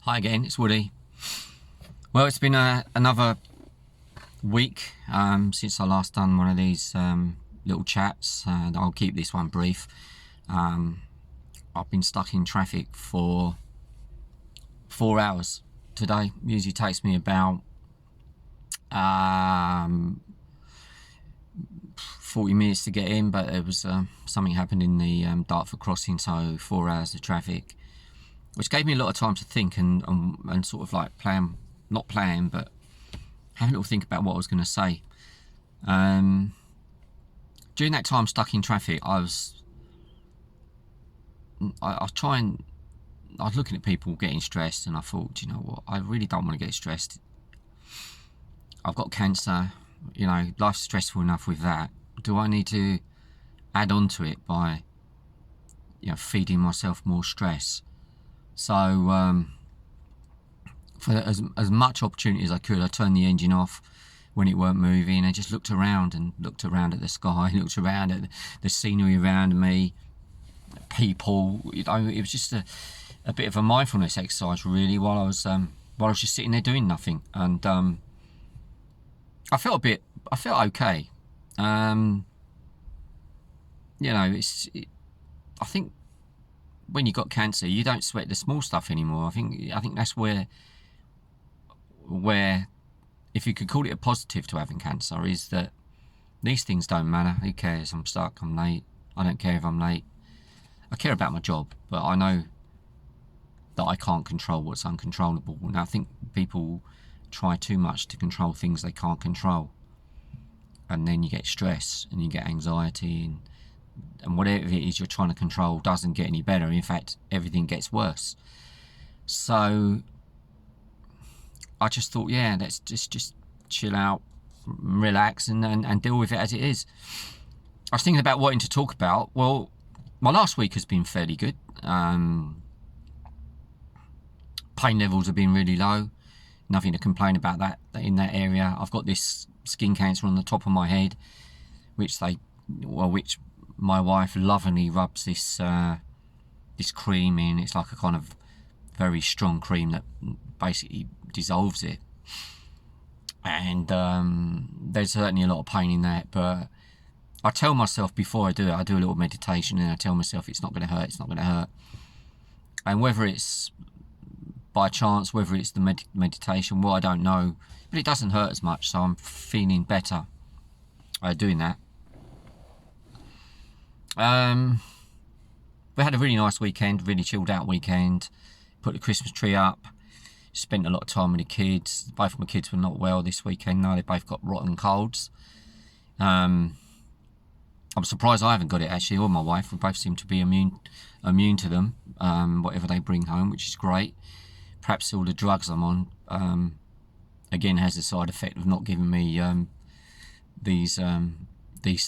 Hi again, it's Woody. Well, it's been another week since I last done one of these little chats. I'll keep this one brief. I've been stuck in traffic for 4 hours today. Usually takes me about 40 minutes to get in, but there was something happened in the Dartford crossing, so 4 hours of traffic, which gave me a lot of time to think and sort of like not plan, but have a little think about what I was going to say. During that time stuck in traffic, I was looking at people getting stressed, and I thought, you know what, I really don't want to get stressed. I've got cancer, you know, life's stressful enough with that. Do I need to add on to it by, you know, feeding myself more stress? So for as much opportunity as I could, I turned the engine off when it weren't moving. I just looked around at the sky, looked around at the scenery around me, people. You know, it was just a bit of a mindfulness exercise, really, while I was just sitting there doing nothing. And I felt okay. You know, I think when you got cancer, you don't sweat the small stuff anymore. I think that's where if you could call it a positive to having cancer, is that these things don't matter. Who cares? I'm stuck, I'm late. I don't care if I'm late. I care about my job, but I know that I can't control what's uncontrollable. And I think people try too much to control things they can't control, and then you get stress and you get anxiety, and whatever it is you're trying to control doesn't get any better. In fact, everything gets worse. So I just thought, yeah, let's just chill out, relax, and deal with it as it is. I was thinking about wanting to talk about, well, my last week has been fairly good. Pain levels have been really low. Nothing to complain about that in that area. I've got this skin cancer on the top of my head, which my wife lovingly rubs this cream in. It's like a kind of very strong cream that basically dissolves it. And there's certainly a lot of pain in that, but I tell myself before I do it, I do a little meditation, and I tell myself it's not going to hurt, it's not going to hurt. And whether it's by chance, whether it's the meditation, well, I don't know, but it doesn't hurt as much, so I'm feeling better doing that. We had a really nice weekend, really chilled out weekend. Put the Christmas tree up, spent a lot of time with the kids. Both of my kids were not well this weekend. No, they both got rotten colds. I'm surprised I haven't got it, actually, or my wife. We both seem to be immune to them, whatever they bring home, which is great. Perhaps all the drugs I'm on again has the side effect of not giving me these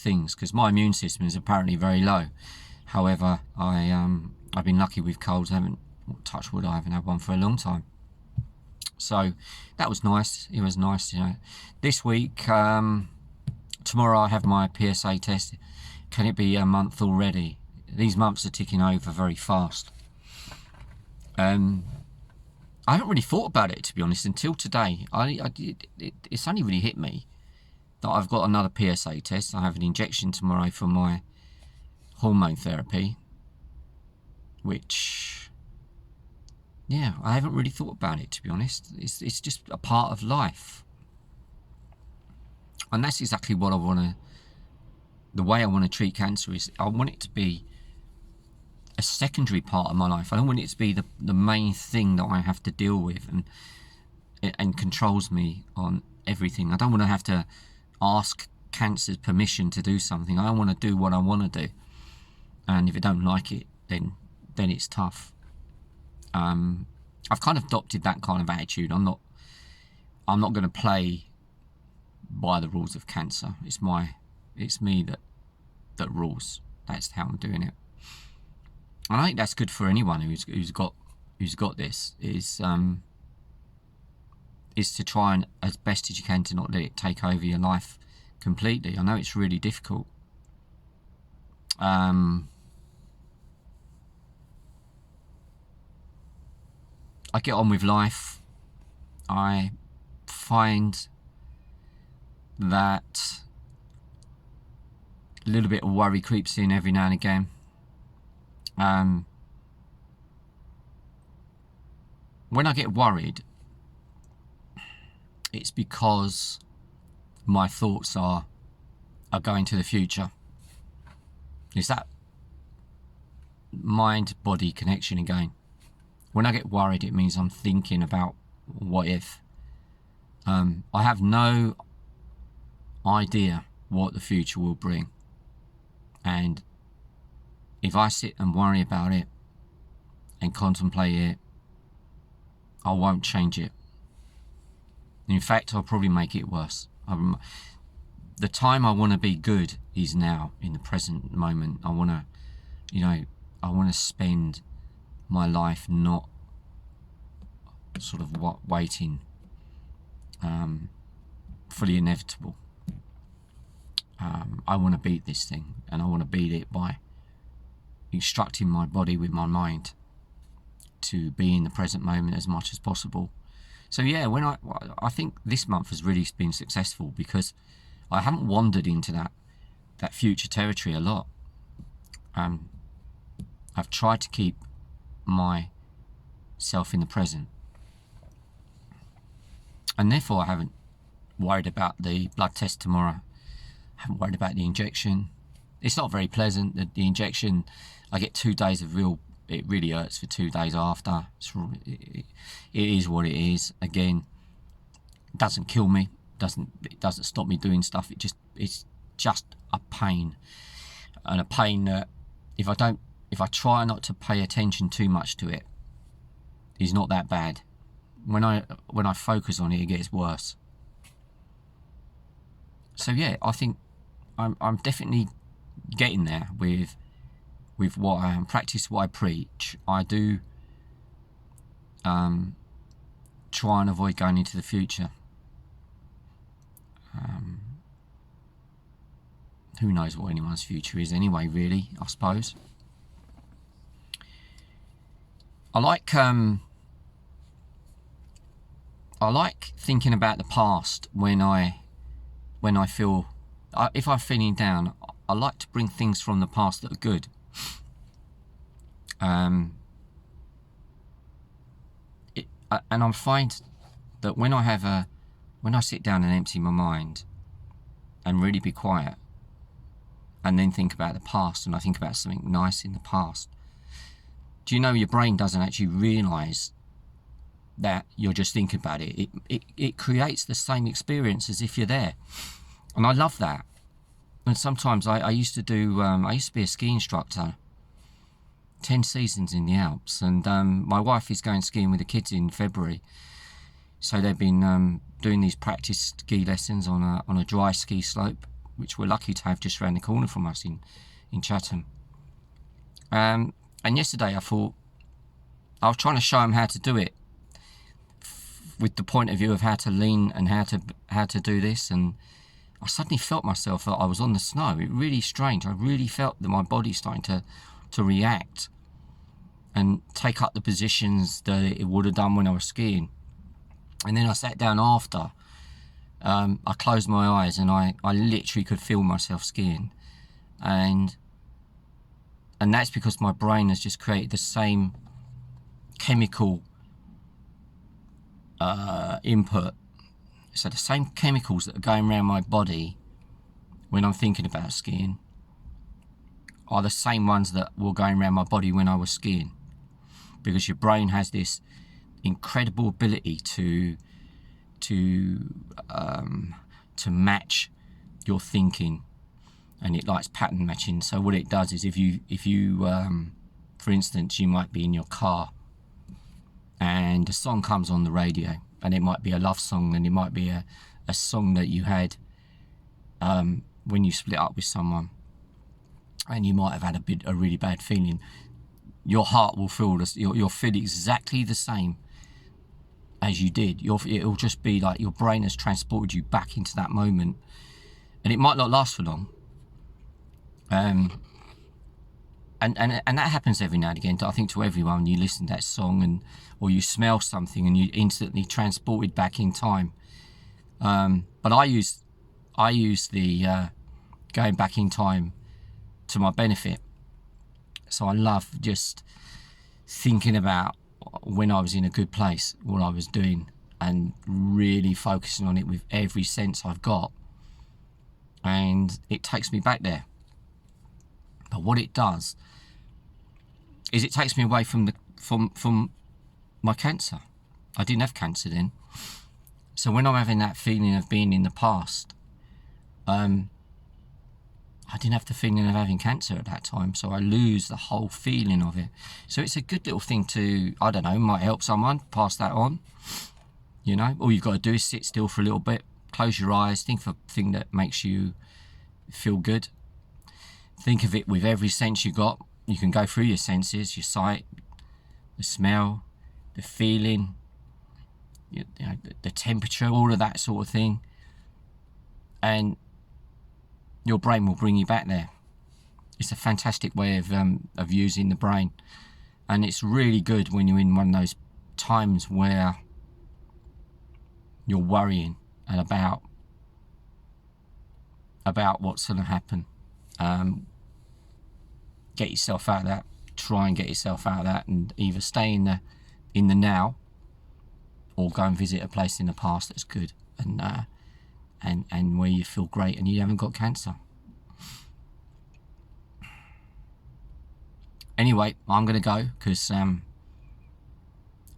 things, because my immune system is apparently very low. However, I've been lucky with colds. I haven't, touch wood, I haven't had one for a long time. So that was nice. It was nice, you know. This week, tomorrow I have my PSA test. Can it be a month already? These months are ticking over very fast. I haven't really thought about it, to be honest, until today. It's only really hit me that I've got another PSA test. I have an injection tomorrow for my hormone therapy, which, yeah, I haven't really thought about it, to be honest. It's just a part of life. And that's exactly what the way I want to treat cancer is, I want it to be a secondary part of my life. I don't want it to be the main thing that I have to deal with and controls me on everything. I don't want to have to ask cancer's permission to do something. I want to do what I want to do. And if I don't like it, then it's tough. I've kind of adopted that kind of attitude. I'm not going to play by the rules of cancer. It's me that rules. That's how I'm doing it. And I think that's good for anyone who's got this, is to try and, as best as you can, to not let it take over your life completely. I know it's really difficult. I get on with life. I find that a little bit of worry creeps in every now and again. When I get worried, it's because my thoughts are going to the future. It's that mind-body connection again. When I get worried, it means I'm thinking about what if. I have no idea what the future will bring. And if I sit and worry about it and contemplate it, I won't change it. In fact, I'll probably make it worse. The time I want to be good is now, in the present moment. I want to spend my life not sort of waiting for the inevitable. I want to beat this thing, and I want to beat it by instructing my body with my mind to be in the present moment as much as possible. So yeah, I think this month has really been successful because I haven't wandered into that future territory a lot. I've tried to keep myself in the present, and therefore I haven't worried about the blood test tomorrow. I haven't worried about the injection. It's not very pleasant. The injection, I get 2 days of it really hurts for 2 days after. It is what it is. Again, it doesn't kill me. It doesn't stop me doing stuff. It's just a pain, and a pain that if I try not to pay attention too much to it, is not that bad. When I focus on it, it gets worse. So yeah, I think I'm definitely getting there with what I practice, what I preach. I do try and avoid going into the future. Who knows what anyone's future is anyway, really, I suppose. I like thinking about the past when I feel, if I'm feeling down. I like to bring things from the past that are good. And I find that when I sit down and empty my mind and really be quiet, and then think about the past, and I think about something nice in the past, do you know your brain doesn't actually realise that you're just thinking about it. It creates the same experience as if you're there, and I love that. And sometimes I used to be a ski instructor, 10 seasons in the Alps, and my wife is going skiing with the kids in February, so they've been doing these practice ski lessons on a dry ski slope, which we're lucky to have just around the corner from us in Chatham. And yesterday I thought I was trying to show them how to do it, with the point of view of how to lean and how to do this, and I suddenly felt myself that I was on the snow. It really strange. I really felt that my body's starting to react and take up the positions that it would have done when I was skiing. And then I sat down after. I closed my eyes and I literally could feel myself skiing, and that's because my brain has just created the same chemical input. So the same chemicals that are going around my body when I'm thinking about skiing are the same ones that were going around my body when I was skiing, because your brain has this incredible ability to match your thinking, and it likes pattern matching. So what it does is if you for instance, you might be in your car and a song comes on the radio, and it might be a love song, and it might be a song that you had when you split up with someone, and you might have had a really bad feeling. Your heart will feel this. You'll feel exactly the same as you did. It'll just be like your brain has transported you back into that moment, and it might not last for long. and that happens every now and again. I think to everyone, you listen to that song or you smell something and you instantly transported back in time. But I use the going back in time to my benefit. So I love just thinking about when I was in a good place, what I was doing, and really focusing on it with every sense I've got. And it takes me back there. But what it does is it takes me away from my cancer. I didn't have cancer then. So when I'm having that feeling of being in the past, I didn't have the feeling of having cancer at that time, so I lose the whole feeling of it. So it's a good little thing to, I don't know, might help someone, pass that on. You know, all you've got to do is sit still for a little bit, close your eyes, think of a thing that makes you feel good. Think of it with every sense you got. You can go through your senses, your sight, the smell, the feeling, you know, the temperature, all of that sort of thing. And your brain will bring you back there. It's a fantastic way of using the brain. And it's really good when you're in one of those times where you're worrying and about what's going to happen. Get yourself out of that. Try and get yourself out of that, and either stay in the now, or go and visit a place in the past that's good and where you feel great and you haven't got cancer. Anyway, I'm going to go because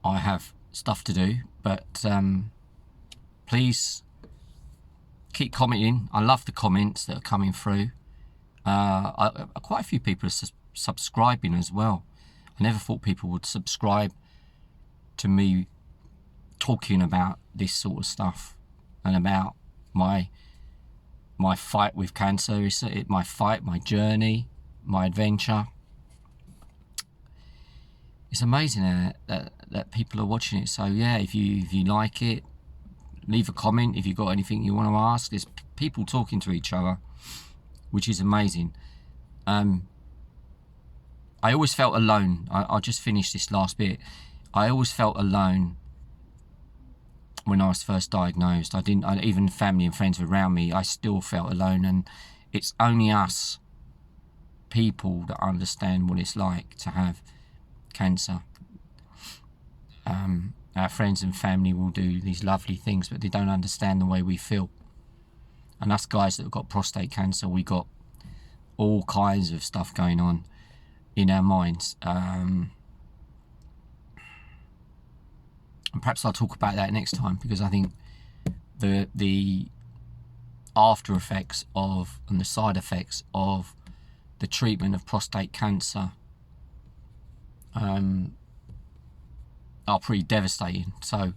I have stuff to do. But please keep commenting. I love the comments that are coming through. Quite a few people are subscribing as well. I never thought people would subscribe to me talking about this sort of stuff and about my fight with cancer. My fight, my journey, my adventure. It's amazing that people are watching it. So yeah, if you like it, leave a comment. If you've got anything you want to ask, there's people talking to each other, which is amazing. I always felt alone. I'll just finish this last bit. I always felt alone when I was first diagnosed. Even family and friends around me, I still felt alone. And it's only us people that understand what it's like to have cancer. Our friends and family will do these lovely things, but they don't understand the way we feel. And us guys that have got prostate cancer, we got all kinds of stuff going on in our minds. And perhaps I'll talk about that next time, because I think the after effects of and the side effects of the treatment of prostate cancer are pretty devastating. So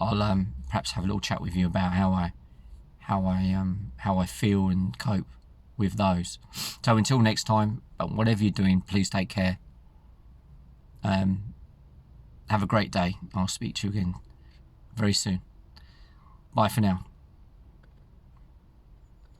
I'll perhaps have a little chat with you about how I feel and cope with those. So until next time, whatever you're doing, please take care. Have a great day. I'll speak to you again very soon. Bye for now.